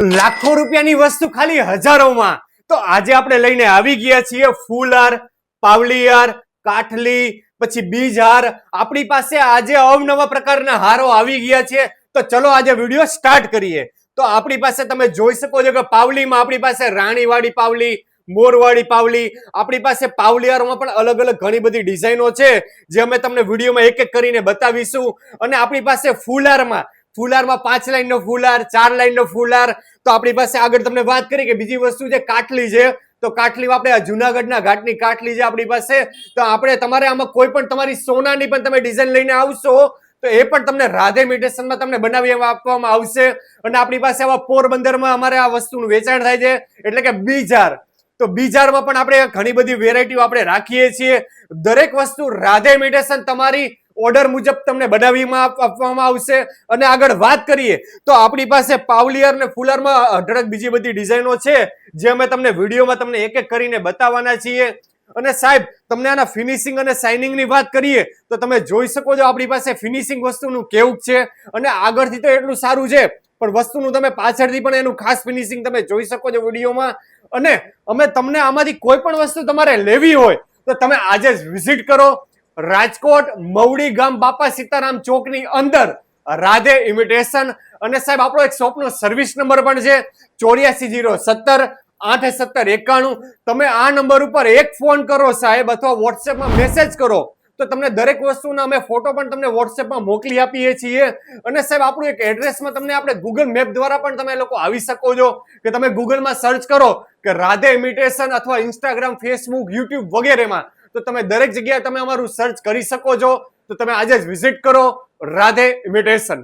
લાખો રૂપિયાની વસ્તુ ખાલી હજારોમાં. તો આજે આપણે લઈને આવી ગયા છીએ ફૂલહાર, પાવલીહાર, કાઠલી, પછી બીજહાર. આપણી પાસે આજે અવનવા પ્રકારના હારો આવી ગયા છે. તો ચલો આજે વિડીયો સ્ટાર્ટ કરીએ. તો આપણી પાસે તમે જોઈ શકો છો કે પાવલીમાં આપણી પાસે રાણીવાળી પાવલી, મોરવાળી પાવલી, આપણી પાસે પાવલીહારમાં પણ અલગ અલગ ઘણી બધી ડિઝાઇનો છે જે અમે તમને વિડીયોમાં એક એક કરીને બતાવીશું. અને આપણી પાસે ફૂલહારમાં 5 લાઈનનો ફૂલહાર, 4 લાઈનનો ફૂલહાર. તો આપણી પાસે આગળ તમને વાત કરી કે બીજી વસ્તુ છે કાટલી છે. તો કાટલીમાં આપણે આ જુનાગઢના ઘાટની કાટલી છે આપણી પાસે. તો આપણે તમારે આમાં કોઈ પણ તમારી સોનાની પણ તમે ડિઝાઇન લઈને આવશો તો એ પણ તમને રાધે ઇમિટેશનમાં તમને બનાવી આપવામાં આવશે. અને આપણી પાસે આવા પોરબંદરમાં અમારે આ વસ્તુનું વેચાણ થાય છે એટલે કે બીજહાર. તો બીજહારમાં પણ આપણે ઘણી બધી વેરાયટીઓ આપણે રાખીએ છીએ. દરેક વસ્તુ રાધે ઇમિટેશન તમારી ઓર્ડર મુજબ તમને બનાવીમાં આપવામાં આવશે. અને આગળ વાત કરીએ તો આપણી પાસે પાવલીહાર અને ફૂલહારમાં અઢળક બીજી બધી ડિઝાઇનો છે જે અમે તમને વિડીયોમાં તમને એક એક કરીને બતાવવાના છીએ. અને સાહેબ તમને આના ફિનિશિંગ અને શાઇનિંગની વાત કરીએ તો તમે જોઈ શકો છો આપણી પાસે ફિનિશિંગ વસ્તુનું કેવું છે. અને આગળથી તો એટલું સારું છે પણ વસ્તુનું તમે પાછળથી પણ એનું ખાસ ફિનિશિંગ તમે જોઈ શકો છો વિડીયોમાં. અને અમે તમને આમાંથી કોઈ પણ વસ્તુ તમારે લેવી હોય તો તમે આજે જ વિઝિટ કરો. રાજકોટ મવડી ગામ બાપા સીતારામ ચોકની અંદર રાધે ઇમિટેશન. અને સાહેબ આપણો એક શોપનો સર્વિસ નંબર પણ છે 84 017 817 91. તમે આ નંબર ઉપર એક ફોન કરો સાહેબ અથવા વોટ્સએપમાં મેસેજ કરો તો તમને દરેક વસ્તુના અમે ફોટો પણ તમને વોટ્સએપમાં મોકલી આપીએ છીએ. અને સાહેબ આપણું એક એડ્રેસમાં તમને આપણે ગૂગલ મેપ દ્વારા પણ તમે લોકો આવી શકો છો કે તમે ગૂગલમાં સર્ચ કરો કે રાધે ઇમિટેશન અથવા ઇન્સ્ટાગ્રામ, ફેસબુક, યુટ્યુબ વગેરેમાં તો તમે દરેક જગ્યાએ તમે અમારું સર્ચ કરી શકો છો. તો તમે આજે જ વિઝિટ કરો રાધે ઇમિટેશન.